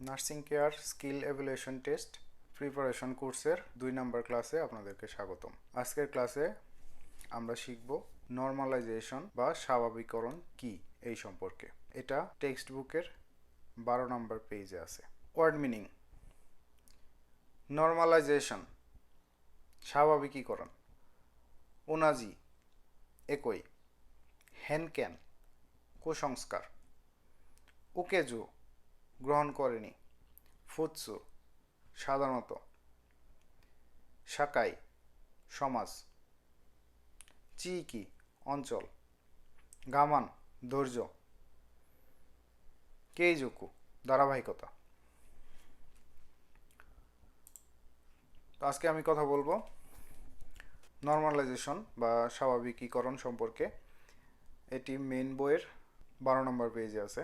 Nursing care skill evaluation test preparation কোর্সের 2 নম্বর ক্লাসে আপনাদেরকে স্বাগতম। আজকের ক্লাসে আমরা শিখব নর্মালাইজেশন বা স্বাভাবিকরণ কি এই সম্পর্কে। এটা টেক্সট বুকের 12 নম্বর পেজে আছে। ওয়ার্ড মিনিং: নর্মালাইজেশন স্বাভাবিকীকরণ, ওনাজি একই, হেনকেন কুসংস্কার, উকেজু গ্রহণ করেনি, ফুৎসু সাধারণত, সাকাই সমাজ, চিকি অঞ্চল, গামান ধৈর্য, কেইজুকু ধারাবাহিকতা। তো আজকে আমি কথা বলবো নর্মালাইজেশন বা স্বাভাবিকীকরণ সম্পর্কে। এটি মেইন বইয়ের 12 নম্বর পেজে আছে।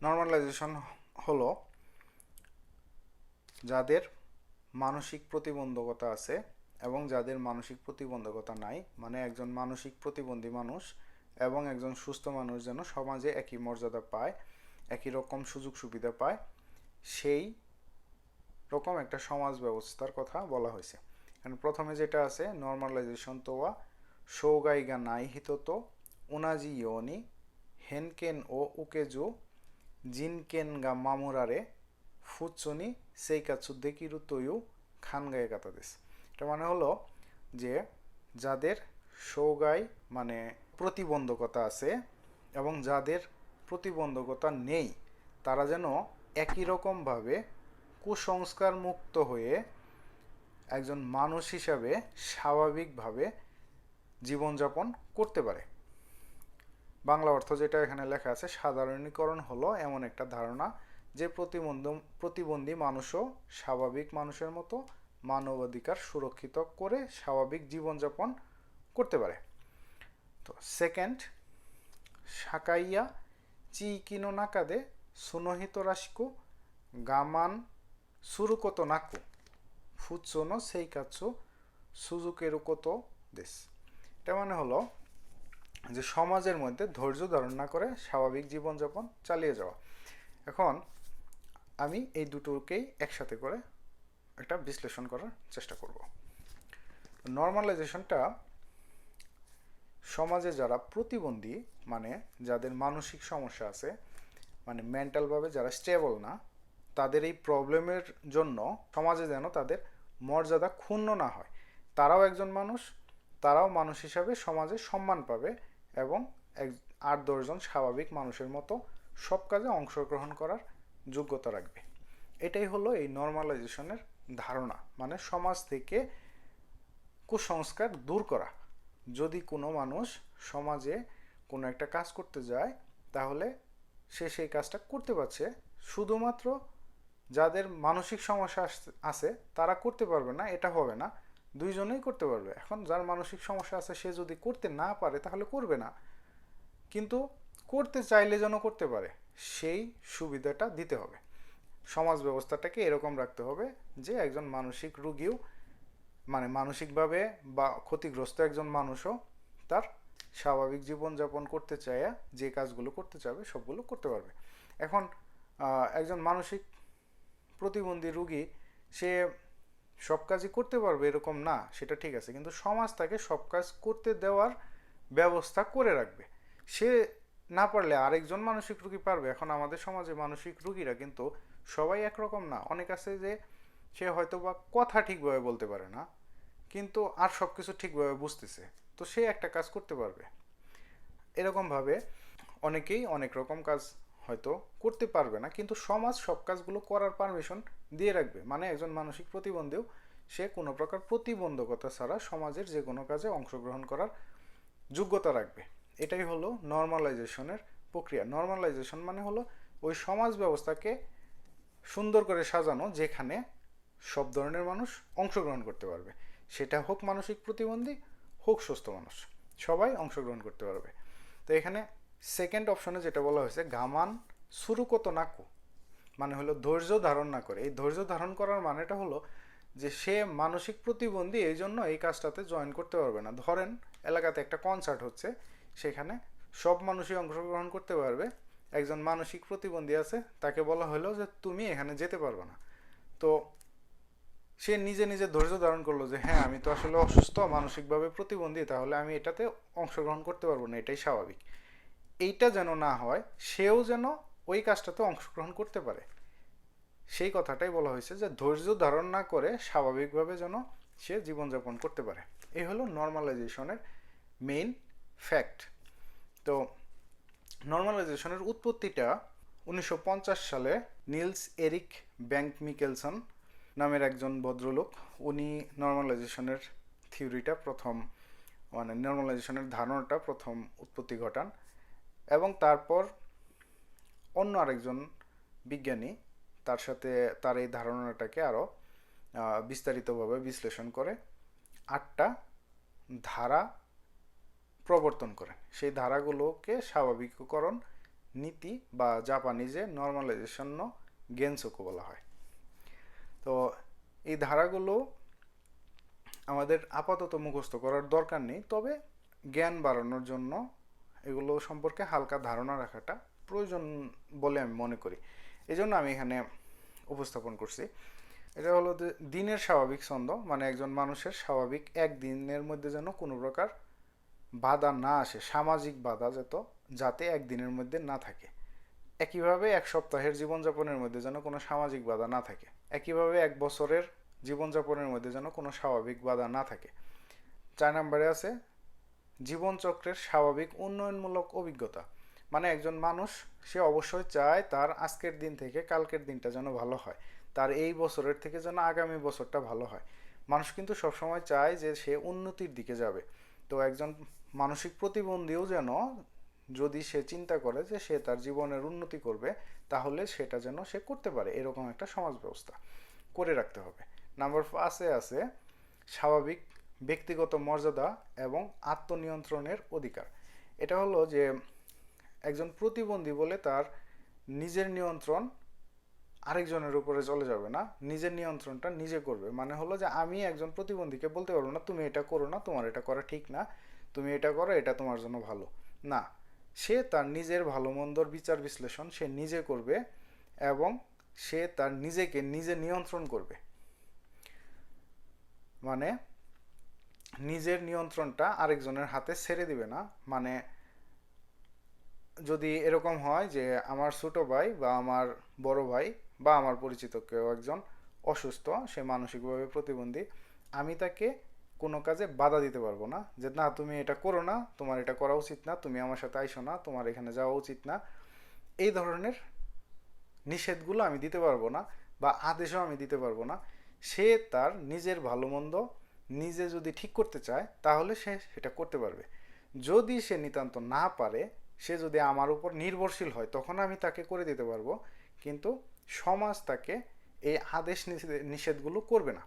নর্মালাইজেশন হলো যাদের মানসিক প্রতিবন্ধকতা আছে এবং যাদের মানসিক প্রতিবন্ধকতা নাই, মানে একজন মানসিক প্রতিবন্ধী মানুষ এবং একজন সুস্থ মানুষ যেন সমাজে একই মর্যাদা পায়, একই রকম সুযোগ সুবিধা পায়, সেই রকম একটা সমাজ ব্যবস্থার কথা বলা হয়েছে। কারণ প্রথমে যেটা আছে নর্মালাইজেশন তোয়া সৌগাইগা নাই হিততো উনাজি ইয়োনি হেনকেন ও উকেজু জিনকেন গা মামুরারে ফুৎসুনি সেইকাৎসু দেকিরু তয়ু খানগায়ে কাতাদেস। এটা মানে হলো যে যাদের সৌগাই মানে প্রতিবন্ধকতা আছে এবং যাদের প্রতিবন্ধকতা নেই তারা যেন একই রকমভাবে কুসংস্কার মুক্ত হয়ে একজন মানুষ হিসাবে স্বাভাবিকভাবে জীবনযাপন করতে পারে। বাংলা অর্থ যেটা এখানে লেখা আছে, সাধারণীকরণ হলো এমন একটা ধারণা যে প্রতিবন্ধী মানুষও স্বাভাবিক মানুষের মতো মানবাধিকার সুরক্ষিত করে স্বাভাবিক জীবনযাপন করতে পারে। তো সেকেন্ড, সাকাইয়া চিকিনো নাকাদে সুনহিত রাশিকু গামান সুরুকতো নাকু ফুৎসোনো সেইকাৎসু সুজুকেরুকতো দেশ। এটা মানে হলো যে সমাজের মধ্যে ধৈর্য ধারণ না করে স্বাভাবিক জীবনযাপন চালিয়ে যাওয়া। এখন আমি এই দুটোকেই একসাথে করে একটা বিশ্লেষণ করার চেষ্টা করব। নর্মালাইজেশনটা সমাজে যারা প্রতিবন্ধী, মানে যাদের মানসিক সমস্যা আছে, মানে মেন্টালভাবে যারা স্টেবল না, তাদের এই প্রবলেমের জন্য সমাজে যেন তাদের মর্যাদা ক্ষুণ্ণ না হয়। তারাও একজন মানুষ, তারাও মানুষ হিসাবে সমাজে সম্মান পাবে এবং 8-10 জন স্বাভাবিক মানুষের মতো সব কাজে অংশগ্রহণ করার যোগ্যতা রাখবে। এটাই হলো এই নর্মালাইজেশনের ধারণা, মানে সমাজ থেকে কুসংস্কার দূর করা। যদি কোনো মানুষ সমাজে কোনো একটা কাজ করতে যায় তাহলে সে সেই কাজটা করতে পারছে, শুধুমাত্র যাদের মানসিক সমস্যা আছে তারা করতে পারবে না, এটা হবে না, দুইজনেই করতে পারবে। এখন যার মানসিক সমস্যা আছে সে যদি করতে না পারে তাহলে করবে না, কিন্তু করতে চাইলে যেন করতে পারে সেই সুবিধাটা দিতে হবে। সমাজ ব্যবস্থাটাকে এরকম রাখতে হবে যে একজন মানসিক রোগীও, মানে মানসিকভাবে বা ক্ষতিগ্রস্ত একজন মানুষও তার স্বাভাবিক জীবনযাপন করতে চায়, যে কাজগুলো করতে চাবে সবগুলো করতে পারবে। এখন একজন মানসিক প্রতিবন্ধী রোগী সে সব কাজই করতে পারবে এরকম না, সেটা ঠিক আছে, কিন্তু সমাজ তাকে সব কাজ করতে দেওয়ার ব্যবস্থা করে রাখবে। সে না পারলে আরেকজন মানসিক রোগী পারবে। এখন আমাদের সমাজে মানসিক রোগীরা কিন্তু সবাই একরকম না। অনেক আছে যে সে হয়তো বা কথা ঠিকভাবে বলতে পারে না, কিন্তু আর সব কিছু ঠিকভাবে বুঝতেছে, তো সে একটা কাজ করতে পারবে। এরকমভাবে অনেকেই অনেক রকম কাজ হয়তো করতে পারবে না, কিন্তু সমাজ সব কাজগুলো করার পারমিশন দিয়ে রাখবে। মানে একজন মানসিক প্রতিবন্ধীও সে কোনো প্রকার প্রতিবন্ধকতা ছাড়া সমাজের যে কোনো কাজে অংশগ্রহণ করার যোগ্যতা রাখবে। এটাই হলো নর্মালাইজেশনের প্রক্রিয়া। নর্মালাইজেশন মানে হলো ওই সমাজ ব্যবস্থাকে সুন্দর করে সাজানো যেখানে সব ধরনের মানুষ অংশগ্রহণ করতে পারবে, সেটা হোক মানসিক প্রতিবন্ধী হোক সুস্থ মানুষ, সবাই অংশগ্রহণ করতে পারবে। তো এখানে সেকেন্ড অপশনে যেটা বলা হয়েছে গামান সুরুকতো নাকু, মানে হলো ধৈর্য ধারণ না করে। এই ধৈর্য ধারণ করার মানেটা হলো যে সে মানসিক প্রতিবন্ধী, এই জন্য এই কাজটাতে জয়েন করতে পারবে না। ধরেন এলাকাতে একটা কনসার্ট হচ্ছে, সেখানে সব মানুষই অংশগ্রহণ করতে পারবে একজন মানসিক প্রতিবন্ধী আছে, তাকে বলা হলো যে তুমি এখানে যেতে পারবে না। তো সে নিজে নিজে ধৈর্য ধারণ করলো যে হ্যাঁ আমি তো আসলে অসুস্থ, মানসিকভাবে প্রতিবন্ধী, তাহলে আমি এটাতে অংশগ্রহণ করতে পারবো না, এটাই স্বাভাবিক। এইটা যেন না হয়, সেও যেন ওই কাজটাতে অংশগ্রহণ করতে পারে, সেই কথাটাই বলা হয়েছে যে ধৈর্য ধারণ না করে স্বাভাবিকভাবে যেন সে জীবনযাপন করতে পারে। এই হলো নর্মালাইজেশনের মেইন ফ্যাক্ট। তো নর্মালাইজেশনের উৎপত্তিটা 1950 সালে নিলস এরিক ব্যাংক মিকেলসন নামের একজন ভদ্রলোক, উনি নর্মালাইজেশনের থিওরিটা প্রথম, মানে নর্মালাইজেশনের ধারণাটা প্রথম উৎপত্তি ঘটান। এবং তারপর অন্য আরেকজন বিজ্ঞানী তার সাথে তার এই ধারণাটাকে আরও বিস্তারিতভাবে বিশ্লেষণ করে 8টা ধারা প্রবর্তন করেন। সেই ধারাগুলোকে স্বাভাবিককরণ নীতি বা জাপানিজে নর্মালাইজেশন গেনসোকু বলা হয়। তো এই ধারাগুলো আমাদের আপাতত মুখস্থ করার দরকার নেই, তবে জ্ঞান বাড়ানোর জন্য এগুলো সম্পর্কে হালকা ধারণা রাখাটা প্রয়োজন বলে আমি মনে করি। এই জন্য আমি এখানে উপস্থাপন করছি। এটা হলো দিনের স্বাভাবিক ছন্দ, মানে একজন মানুষের স্বাভাবিক একদিনের মধ্যে যেন কোনো প্রকার বাধা না আসে, সামাজিক বাধা যাতে একদিনের মধ্যে না থাকে। একইভাবে এক সপ্তাহের জীবনযাপনের মধ্যে যেন কোনো সামাজিক বাধা না থাকে। একইভাবে এক বছরের জীবনযাপনের মধ্যে যেন কোনো স্বাভাবিক বাধা না থাকে। 4 নম্বরে আছে জীবনচক্রের স্বাভাবিক উন্নয়নমূলক অভিজ্ঞতা, মানে একজন মানুষ সে অবশ্যই চায় তার আজকের দিন থেকে কালকের দিনটা যেন ভালো হয়, তার এই বছরের থেকে যেন আগামী বছরটা ভালো হয়। মানুষ কিন্তু সবসময় চায় যে সে উন্নতির দিকে যাবে। তো একজন মানসিক প্রতিবন্ধীও যেন, যদি সে চিন্তা করে যে সে তার জীবনের উন্নতি করবে, তাহলে সেটা যেন সে করতে পারে, এরকম একটা সমাজ ব্যবস্থা করে রাখতে হবে। নাম্বার 5-এ আছে স্বাভাবিক ব্যক্তিগত মর্যাদা এবং আত্মনিয়ন্ত্রণের অধিকার। এটা হলো যে একজন প্রতিবন্ধী বলে তার নিজের নিয়ন্ত্রণ আরেকজনের উপরে চলে যাবে না, নিজের নিয়ন্ত্রণটা নিজে করবে। মানে হলো যে আমি একজন প্রতিবন্ধীকে বলতে পারবো না তুমি এটা করো না, তোমার এটা করা ঠিক না, তুমি এটা করো, এটা তোমার জন্য ভালো না। সে তার নিজের ভালো মন্দর বিচার বিশ্লেষণ সে নিজে করবে এবং সে তার নিজেকে নিজে নিয়ন্ত্রণ করবে। মানে নিজের নিয়ন্ত্রণটা আরেকজনের হাতে ছেড়ে দিবে না। মানে যদি এরকম হয় যে আমার ছোট ভাই বা আমার বড় ভাই বা আমার পরিচিত কেউ একজন অসুস্থ, সে মানসিকভাবে প্রতিবন্ধী, আমি তাকে কোনো কাজে বাধা দিতে পারবো না যে না তুমি এটা করো না, তোমার এটা করা উচিত না, তুমি আমার সাথে আইসো না, তোমার এখানে যাওয়া উচিত না, এই ধরনের নিষেধগুলো আমি দিতে পারবো না বা আদেশও আমি দিতে পারবো না। সে তার নিজের ভালো মন্দ নিজে যদি ঠিক করতে চায় তাহলে সে সেটা করতে পারবে। যদি সে নিতান্ত না পারে, সে যদি আমার উপর নির্ভরশীল হয়, তখন আমি তাকে করে দিতে পারবো, কিন্তু সমাজ তাকে এই আদেশ নিষেধগুলো করবে না।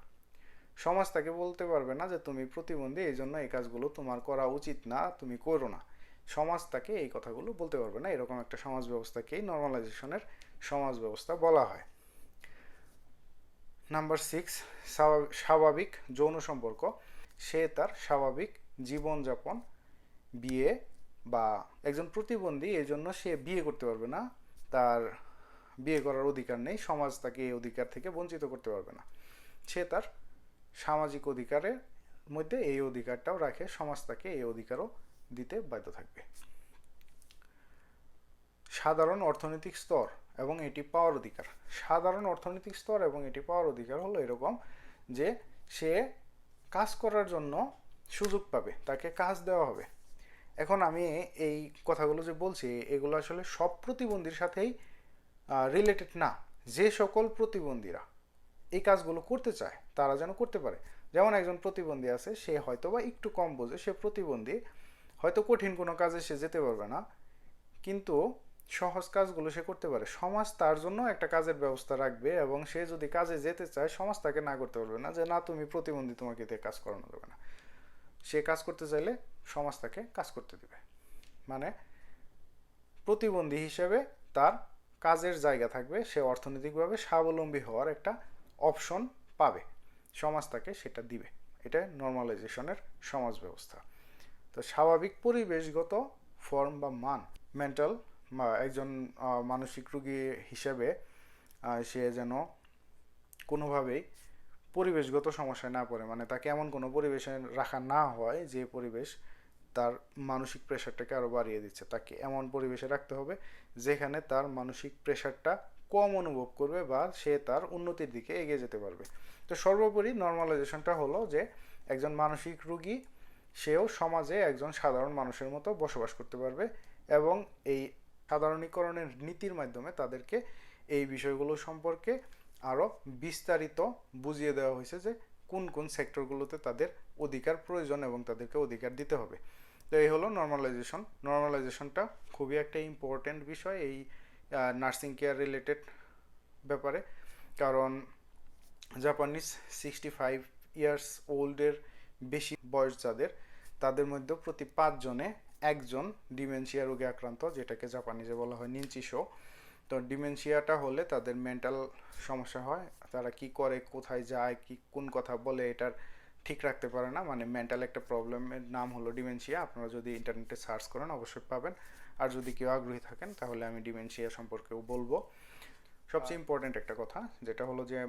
সমাজ তাকে বলতে পারবে না যে তুমি প্রতিবন্ধী এই জন্য এই কাজগুলো তোমার করা উচিত না, তুমি করো না। সমাজ তাকে এই কথাগুলো বলতে পারবে না। এরকম একটা সমাজ ব্যবস্থাকেই নর্মালাইজেশনের সমাজ ব্যবস্থা বলা হয়। নাম্বার 6, স্বাভাবিক যৌন সম্পর্ক। সে তার স্বাভাবিক জীবনযাপন, বিয়ে বা একজন প্রতিবন্ধী এই জন্য সে বিয়ে করতে পারবে না, তার বিয়ে করার অধিকার নেই, সমাজ তাকে এই অধিকার থেকে বঞ্চিত করতে পারবে না। সে তার সামাজিক অধিকারের মধ্যে এই অধিকারটাও রাখে, সমাজ তাকে এই অধিকারও দিতে বাধ্য থাকবে। সাধারণ অর্থনৈতিক স্তর এবং এটি পাওয়ার অধিকার। সাধারণ অর্থনৈতিক স্তর এবং এটি পাওয়ার অধিকার হলো এরকম যে সে কাজ করার জন্য সুযোগ পাবে, তাকে কাজ দেওয়া হবে। এখন আমি এই কথাগুলো যে বলছি এগুলো আসলে সব প্রতিবন্ধীর সাথেই রিলেটেড না। যে সকল প্রতিবন্ধীরা এই কাজগুলো করতে চায় তারা যেন করতে পারে। যেমন একজন প্রতিবন্ধী আছে, সে হয়তো বা একটু কম বোঝে, সে প্রতিবন্ধী, হয়তো কঠিন কোনো কাজে সে যেতে পারবে না, কিন্তু সহজ কাজগুলো সে করতে পারে। সমাজ তার জন্য একটা কাজের ব্যবস্থা রাখবে এবং সে যদি কাজে যেতে চায় সমাজ তাকে না করতে পারবে না যে না তুমি প্রতিবন্ধী, তোমাকে দিয়ে কাজ করানো যাবে না। সে কাজ করতে চাইলে সমাজ তাকে কাজ করতে দেবে। মানে প্রতিবন্ধী হিসেবে তার কাজের জায়গা থাকবে, সে অর্থনৈতিকভাবে স্বাবলম্বী হওয়ার একটা অপশন পাবে, সমাজ তাকে সেটা দিবে। এটা নর্মালাইজেশনের সমাজ ব্যবস্থা। তো স্বাভাবিক পরিবেশগত ফর্ম বা মান, মেন্টাল একজন মানসিক রোগী হিসেবে সে যেন কোনোভাবেই পরিবেশগত সমস্যায় না পড়ে, মানে তাকে এমন কোনো পরিবেশে রাখা না হয় যে পরিবেশ তার মানসিক প্রেশারটাকে আরও বাড়িয়ে দিচ্ছে। তাকে এমন পরিবেশে রাখতে হবে যেখানে তার মানসিক প্রেশারটা কম অনুভব করবে বা সে তার উন্নতির দিকে এগিয়ে যেতে পারবে। তো সর্বোপরি নর্মালাইজেশনটা হলো যে একজন মানসিক রোগী সেও সমাজে একজন সাধারণ মানুষের মতো বসবাস করতে পারবে, এবং এই সাধারণীকরণের নীতির মাধ্যমে তাদেরকে এই বিষয়গুলো সম্পর্কে আরও বিস্তারিত বুঝিয়ে দেওয়া হয়েছে যে কোন কোন সেক্টরগুলোতে তাদের অধিকার প্রয়োজন এবং তাদেরকে অধিকার দিতে হবে। তো এই হলো নর্মালাইজেশন। নর্মালাইজেশনটা খুবই একটা ইম্পর্টেন্ট বিষয় এই নার্সিং কেয়ার রিলেটেড ব্যাপারে, কারণ জাপানিজ 65 ইয়ার্স ওল্ডের বেশি বয়স যাদের, তাদের মধ্যে প্রতি 5 জনে একজন ডিমেনশিয়া রোগে আক্রান্ত, যেটাকে জাপানিজে বলা হয় নিনচিশো। তো ডিমেনশিয়াটা হলে তাদের মেন্টাল সমস্যা হয়, তারা কি করে, কোথায় যায়, কি কোন কথা বলে এটার ঠিক রাখতে পারে না, মানে মেন্টাল একটা প্রবলেমের নাম হলো ডিমেনশিয়া। আপনারা যদি ইন্টারনেটে সার্চ করেন অবশ্যই পাবেন, আর যদি কেউ আগ্রহী থাকেন তাহলে আমি ডিমেনশিয়া সম্পর্কেও বলবো। সবচেয়ে ইম্পর্টেন্ট একটা কথা যেটা হলো যে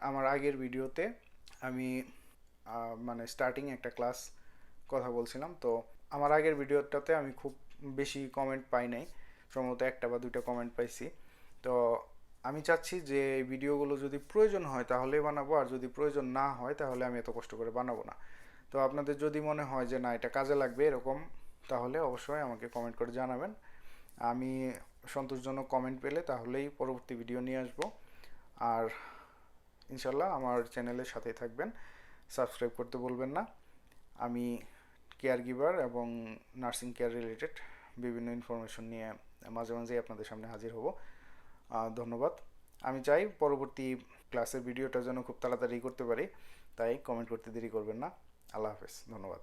আমার আগের ভিডিওতে আমি মানে স্টার্টিং একটা ক্লাস কথা বলছিলাম, তো আমার আগের ভিডিওটাতে আমি খুব বেশি কমেন্ট পাই নাই, সম্ভবত 1টা বা 2টা কমেন্ট পাইছি। তো আমি চাচ্ছি যে এই ভিডিওগুলো যদি প্রয়োজন হয় তাহলেই বানাবো, আর যদি প্রয়োজন না হয় তাহলে আমি এত কষ্ট করে বানাবো না। তো আপনাদের যদি মনে হয় যে না এটা কাজে লাগবে এরকম, তাহলে অবশ্যই আমাকে কমেন্ট করে জানাবেন। আমি সন্তোষজনক কমেন্ট পেলে তাহলেই পরবর্তী ভিডিও নিয়ে আসবো। আর ইনশাল্লাহ আমার চ্যানেলের সাথেই থাকবেন, সাবস্ক্রাইব করতে বলবেন না। আমি কেয়ার গিভার এবং নার্সিং কেয়ার রিলেটেড বিভিন্ন ইনফরমেশন নিয়ে মাঝে মাঝেই আপনাদের সামনে হাজির হব। ধন্যবাদ। আমি চাই পরবর্তী ক্লাসের ভিডিওটা যেন খুব তাড়াতাড়ি করতে পারি, তাই কমেন্ট করতে দেরি করবেন না। আল্লাহ হাফেজ, ধন্যবাদ।